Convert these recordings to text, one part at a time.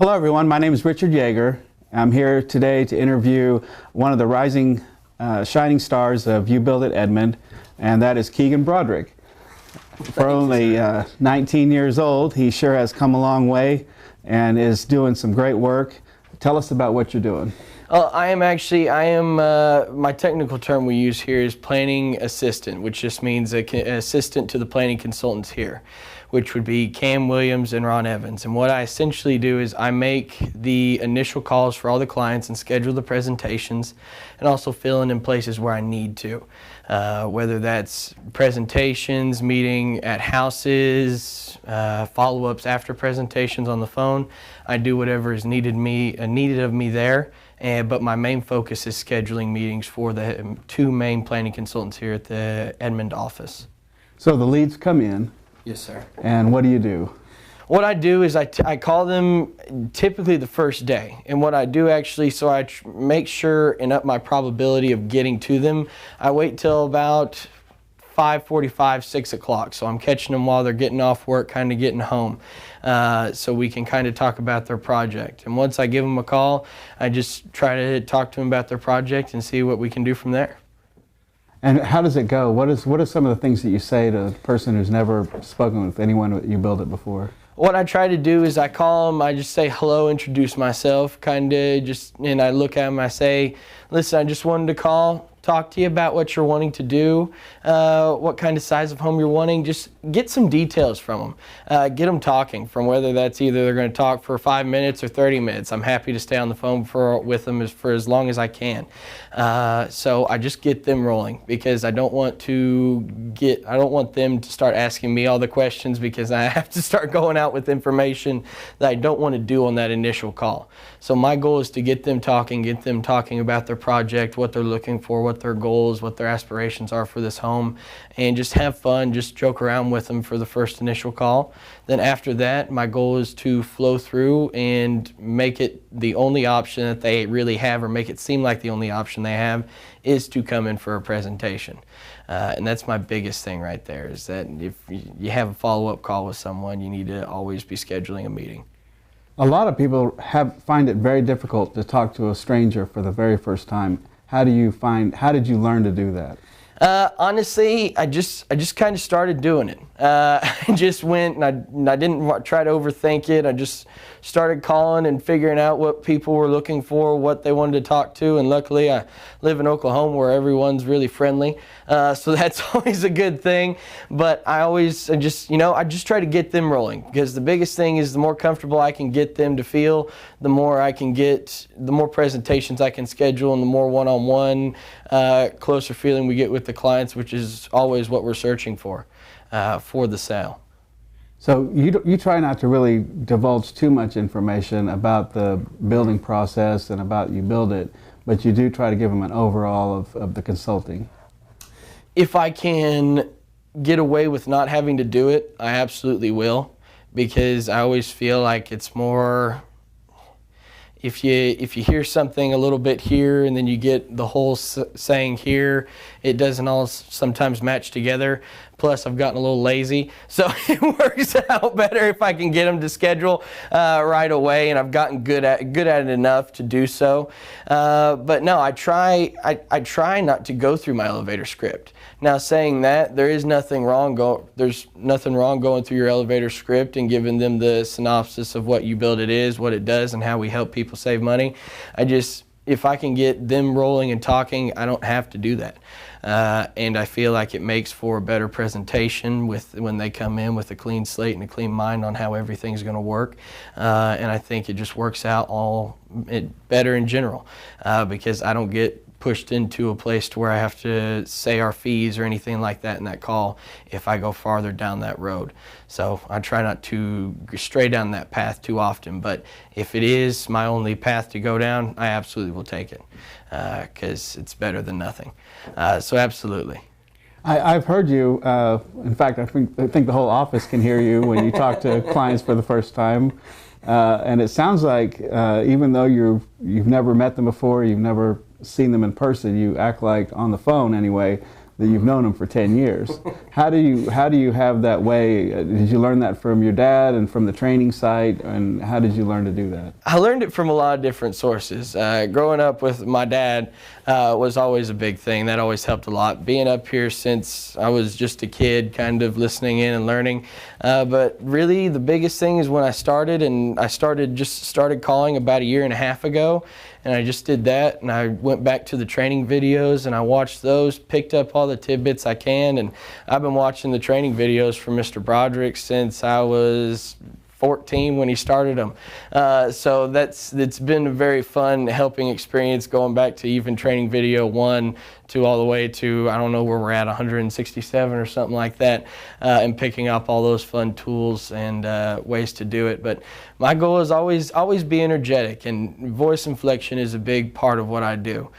Hello everyone, my name is Richard Yeager. I'm here today to interview one of the rising shining stars of You Build It Edmond, and that is Keegan Braudrick. For only 19 years old, he sure has come a long way and is doing some great work. Tell us about what you're doing. My technical term we use here is planning assistant, which just means an assistant to the planning consultants here, which would be Cam Williams and Ron Evans. And what I essentially do is I make the initial calls for all the clients and schedule the presentations, and also fill in places where I need to. Whether that's presentations, meeting at houses, follow-ups after presentations on the phone, I do whatever is needed of me there. But my main focus is scheduling meetings for the two main planning consultants here at the Edmond office. So the leads come in. Yes, sir. And what do you do? What I do is I call them typically the first day. And what I do actually, so I make sure and up my probability of getting to them, I wait till about 5:45, 6 o'clock. So I'm catching them while they're getting off work, kind of getting home. So we can kind of talk about their project. And once I give them a call, I just try to talk to them about their project and see what we can do from there. And how does it go? What are some of the things that you say to a person who's never spoken with anyone at You Build It before? What I try to do is I call them, I just say hello, introduce myself, and I look at them, I say, listen, I just wanted to talk to you about what you're wanting to do, what kind of size of home you're wanting. Just get some details from them. Get them talking, from whether that's either they're going to talk for 5 minutes or 30 minutes. I'm happy to stay on the phone with them for as long as I can. So I just get them rolling, because I don't want them to start asking me all the questions, because I have to start going out with information that I don't want to do on that initial call. So my goal is to get them talking about their project, what they're looking for, what their goals, what their aspirations are for this home, and just have fun, just joke around with them for the first initial call. Then after that, my goal is to flow through and make it the only option that they really have, or make it seem like the only option they have is to come in for a presentation. And that's my biggest thing right there, is that if you have a follow-up call with someone, you need to always be scheduling a meeting. A lot of people find it very difficult to talk to a stranger for the very first time. How did you learn to do that? Honestly, I just kind of started doing it. I just went, and I didn't try to overthink it. I just started calling and figuring out what people were looking for, what they wanted to talk to. And luckily, I live in Oklahoma, where everyone's really friendly. So that's always a good thing. But I just try to get them rolling, because the biggest thing is the more comfortable I can get them to feel, the more presentations I can schedule, and the more one-on-one, closer feeling we get with the clients, which is always what we're searching for the sale. So you try not to really divulge too much information about the building process and about You Build It, but you do try to give them an overall of the consulting. If I can get away with not having to do it, I absolutely will, because I always feel like it's more, if you hear something a little bit here and then you get the whole saying here, it doesn't all sometimes match together. Plus, I've gotten a little lazy, so it works out better if I can get them to schedule right away, and I've gotten good at it enough to do so. But no, I try not to go through my elevator script. Now, saying that, there's nothing wrong going through your elevator script and giving them the synopsis of what You Build It is, what it does, and how we help people save money. If I can get them rolling and talking, I don't have to do that. And I feel like it makes for a better presentation when they come in with a clean slate and a clean mind on how everything's going to work. And I think it just works out better in general, because I don't get pushed into a place to where I have to say our fees or anything like that in that call if I go farther down that road. So I try not to stray down that path too often, but if it is my only path to go down, I absolutely will take it, because it's better than nothing. So absolutely. I've heard you, in fact, I think the whole office can hear you when you talk to clients for the first time. And it sounds like even though you've never met them before, you've never seen them in person, you act like, on the phone anyway, that you've known him for 10 years. How do you have that way? Did you learn that from your dad and from the training site, and how did you learn to do that? I learned it from a lot of different sources. Growing up with my dad was always a big thing. That always helped a lot. Being up here since I was just a kid, kind of listening in and learning. But really the biggest thing is when I started, and I started calling about 1.5 years ago, and I just did that, and I went back to the training videos and I watched those, picked up all the tidbits I can, and I've been watching the training videos from Mr. Braudrick since I was 14 when he started them. So it's been a very fun helping experience, going back to even training video 1 to all the way to, I don't know where we're at, 167 or something like that, and picking up all those fun tools and ways to do it. But my goal is always be energetic, and voice inflection is a big part of what I do.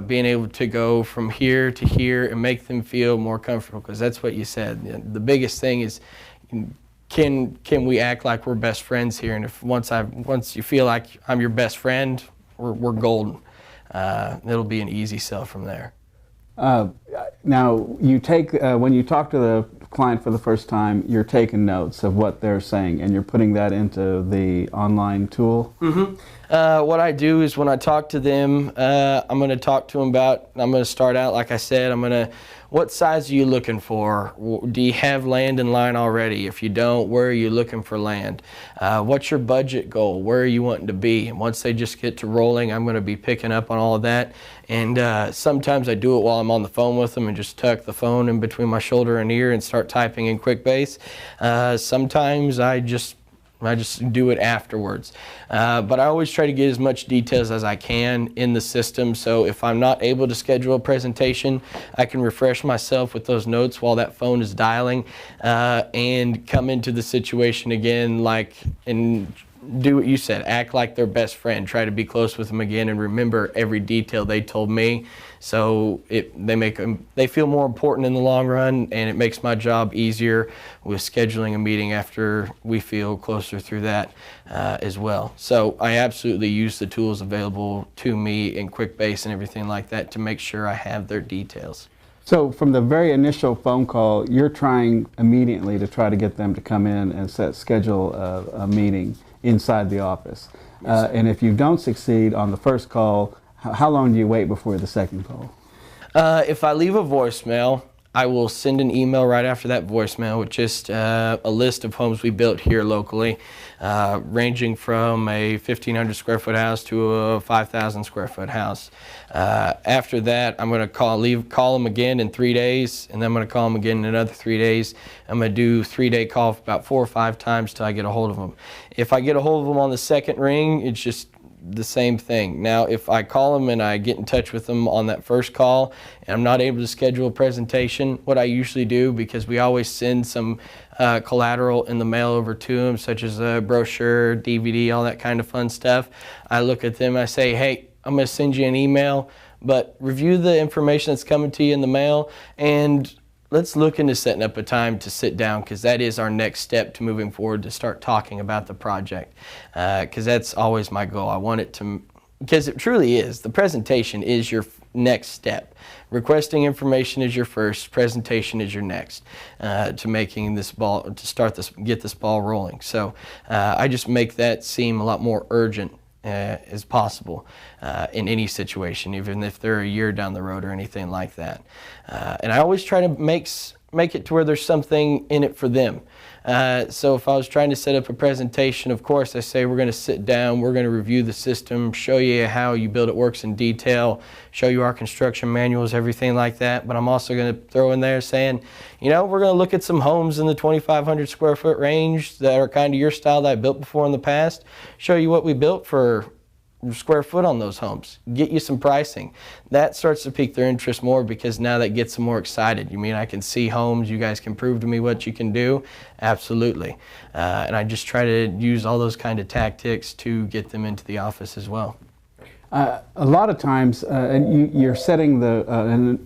Being able to go from here to here and make them feel more comfortable, because that's what you said. The biggest thing is, can we act like we're best friends here? And if once you feel like I'm your best friend, we're golden. It'll be an easy sell from there. Now, you take when you talk to the client for the first time, you're taking notes of what they're saying, and you're putting that into the online tool. Mm-hmm. What I do is when I talk to them, I'm going to talk to them about. I'm going to start out like I said. What size are you looking for? Do you have land in line already? If you don't, where are you looking for land? What's your budget goal? Where are you wanting to be? And once they just get to rolling, I'm going to be picking up on all of that. And sometimes I do it while I'm on the phone with them and just tuck the phone in between my shoulder and ear and start typing in QuickBase. Sometimes I just do it afterwards. But I always try to get as much details as I can in the system, so if I'm not able to schedule a presentation, I can refresh myself with those notes while that phone is dialing, and come into the situation again and do what you said, act like their best friend, try to be close with them again and remember every detail they told me, so they feel more important in the long run, and it makes my job easier with scheduling a meeting after we feel closer through that as well. So I absolutely use the tools available to me in QuickBase and everything like that to make sure I have their details. So from the very initial phone call, you're trying immediately to try to get them to come in and schedule a meeting inside the office. And if you don't succeed on the first call, how long do you wait before the second call? If I leave a voicemail, I will send an email right after that voicemail with just a list of homes we built here locally, ranging from a 1,500 square foot house to a 5,000 square foot house. After that, I'm going to call them again in 3 days, and then I'm going to call them again in another 3 days. I'm going to do 3-day call about 4 or 5 times till I get a hold of them. If I get a hold of them on the second ring, it's just the same thing. Now, if I call them and I get in touch with them on that first call and I'm not able to schedule a presentation, what I usually do, because we always send some collateral in the mail over to them, such as a brochure, DVD, all that kind of fun stuff, I look at them and I say, hey, I'm going to send you an email, but review the information that's coming to you in the mail, and let's look into setting up a time to sit down, because that is our next step to moving forward, to start talking about the project, because that's always my goal. I want it to, because it truly is, the presentation is your next step. Requesting information is your first, presentation is your next, to making this ball, to get this ball rolling. So I just make that seem a lot more urgent as possible in any situation, even if they're a year down the road or anything like that. And I always try to make it to where there's something in it for them. So if I was trying to set up a presentation, of course I say we're going to sit down, we're going to review the system, show you how you build it works in detail, show you our construction manuals, everything like that. But I'm also going to throw in there saying, you know, we're going to look at some homes in the 2,500 square foot range that are kind of your style that I built before in the past, show you what we built for square foot on those homes, get you some pricing. That starts to pique their interest more, because now that gets them more excited. You mean I can see homes, you guys can prove to me what you can do? Absolutely. And I just try to use all those kind of tactics to get them into the office as well. A lot of times, and you're setting the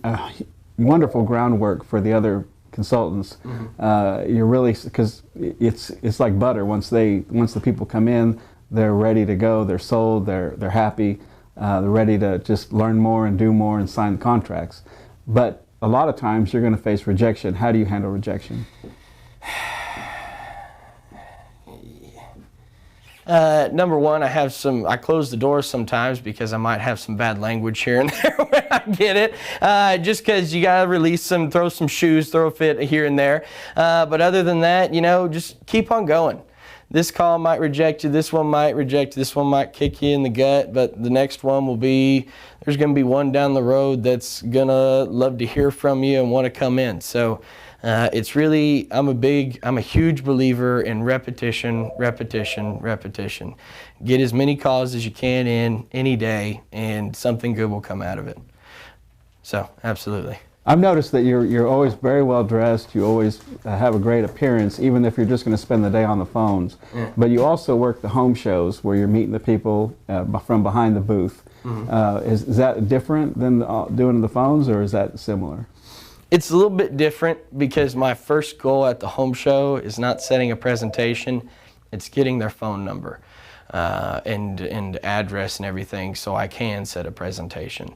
wonderful groundwork for the other consultants. Mm-hmm. You're really, because it's like butter. Once the people come in, they're ready to go, they're sold, they're happy, they're ready to just learn more and do more and sign contracts. But a lot of times you're going to face rejection. How do you handle rejection? Number one, I close the doors sometimes because I might have some bad language here and there when I get it. Just because you got to release some, throw some shoes, throw a fit here and there. But other than that, you know, just keep on going. This call might reject you, this one might reject you, this one might kick you in the gut, but the next one will be, there's going to be one down the road that's going to love to hear from you and want to come in. So it's really, I'm a huge believer in repetition, repetition, repetition. Get as many calls as you can in any day, and something good will come out of it. So, absolutely. I've noticed that you're always very well dressed. You always have a great appearance, even if you're just going to spend the day on the phones. Yeah. But you also work the home shows where you're meeting the people from behind the booth. Mm-hmm. Is that different than doing the phones, or is that similar? It's a little bit different because my first goal at the home show is not setting a presentation, it's getting their phone number and address and everything so I can set a presentation.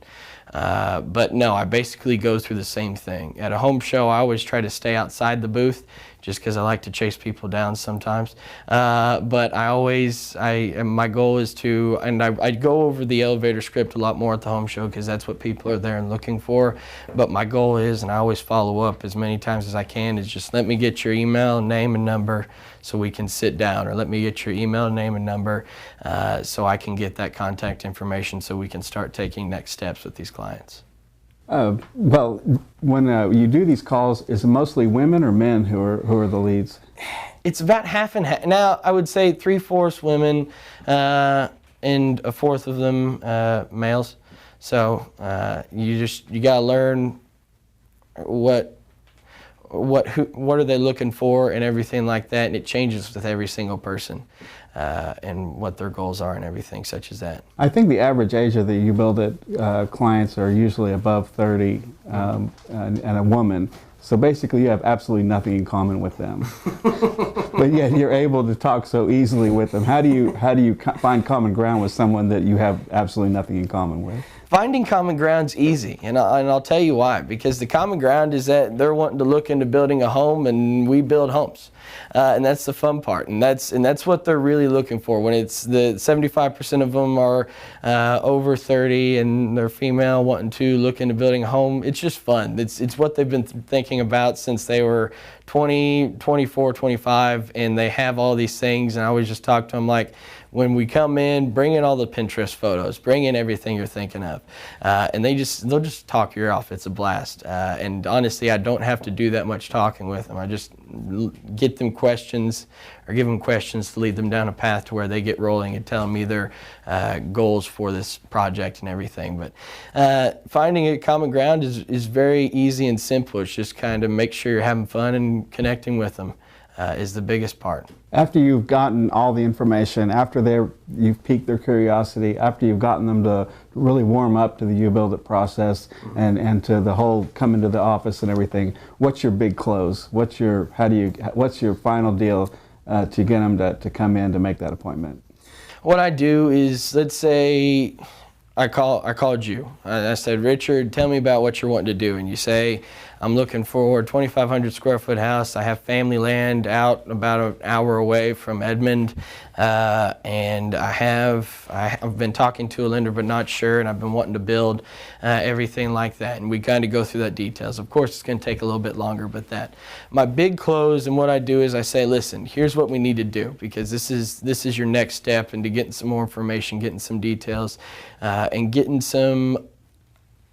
But no, I basically go through the same thing. At a home show, I always try to stay outside the booth just because I like to chase people down sometimes. But my goal is to, and I go over the elevator script a lot more at the home show because that's what people are there and looking for. But my goal is, and I always follow up as many times as I can, is just let me get your email, name, and number so we can sit down, or let me get your email, name, and number so I can get that contact information so we can start taking next steps with these clients. Well, when you do these calls, is it mostly women or men who are the leads? It's about half and half. Now, I would say 3/4 women and a fourth of them males. So you gotta learn what are they looking for and everything like that, and it changes with every single person and what their goals are and everything such as that. I think the average age of the You Build It clients are usually above 30 and a woman. So basically you have absolutely nothing in common with them. But yet you're able to talk so easily with them. How do you find common ground with someone that you have absolutely nothing in common with? Finding common ground's easy, and I'll tell you why. Because the common ground is that they're wanting to look into building a home, and we build homes, and that's the fun part. And that's what they're really looking for. When it's the 75% of them are over 30 and they're female, wanting to look into building a home. It's just fun. It's what they've been thinking about since they were 20, 24, 25, and they have all these things. And I always just talk to them like, when we come in, bring in all the Pinterest photos, bring in everything you're thinking of. And they'll just talk your off. It's a blast. And honestly, I don't have to do that much talking with them. I just get them questions or give them questions to lead them down a path to where they get rolling and tell me their goals for this project and everything. But finding a common ground is very easy and simple. It's just kind of make sure you're having fun and connecting with them. Is the biggest part. After you've gotten all the information, after you've piqued their curiosity, after you've gotten them to really warm up to the You Build It process and to the whole coming to the office and everything, what's your big close? What's your final deal to get them to come in to make that appointment? What I do is, let's say I called you. I said, Richard, tell me about what you're wanting to do. And you say, I'm looking for a 2,500 square foot house. I have family land out about an hour away from Edmond. And I've been talking to a lender but not sure, and I've been wanting to build everything like that. And we kind of go through that details. Of course, it's going to take a little bit longer, but my big close, and what I do is I say, listen, here's what we need to do, because this is your next step into getting some more information, getting some details, and getting some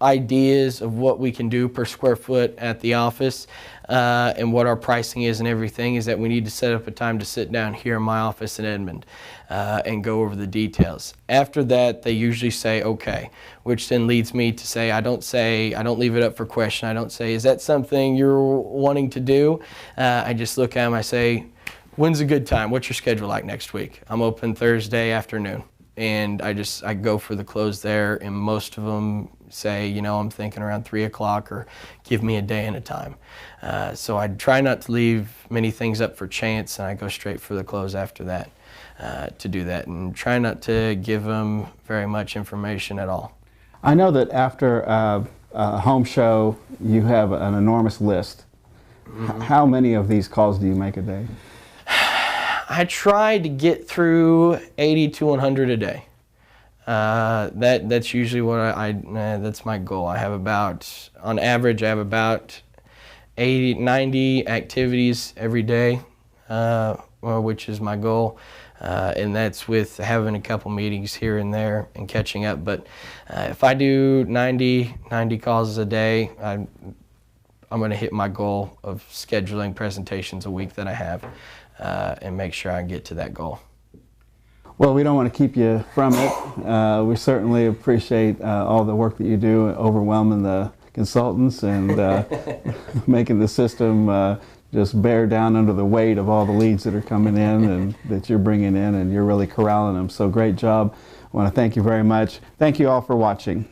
ideas of what we can do per square foot at the office and what our pricing is and everything. Is that we need to set up a time to sit down here in my office in Edmond and go over the details. After that, they usually say okay, which then leads me to say, I don't leave it up for question. I don't say, is that something you're wanting to do? I just look at them, I say, when's a good time? What's your schedule like next week? I'm open Thursday afternoon. And I go for the close there, and most of them say, I'm thinking around 3 o'clock, or give me a day and a time. So I try not to leave many things up for chance, and I go straight for the close after that to do that, and try not to give them very much information at all. I know that after a home show, you have an enormous list. How many of these calls do you make a day? I try to get through 80 to 100 a day. That's usually what that's my goal. I have about, on average, I have about 80, 90 activities every day, which is my goal. And that's with having a couple meetings here and there and catching up. But if I do 90 calls a day, I'm going to hit my goal of scheduling presentations a week that I have and make sure I get to that goal. Well, we don't want to keep you from it. We certainly appreciate all the work that you do, overwhelming the consultants and making the system just bear down under the weight of all the leads that are coming in and that you're bringing in, and you're really corralling them. So great job. I want to thank you very much. Thank you all for watching.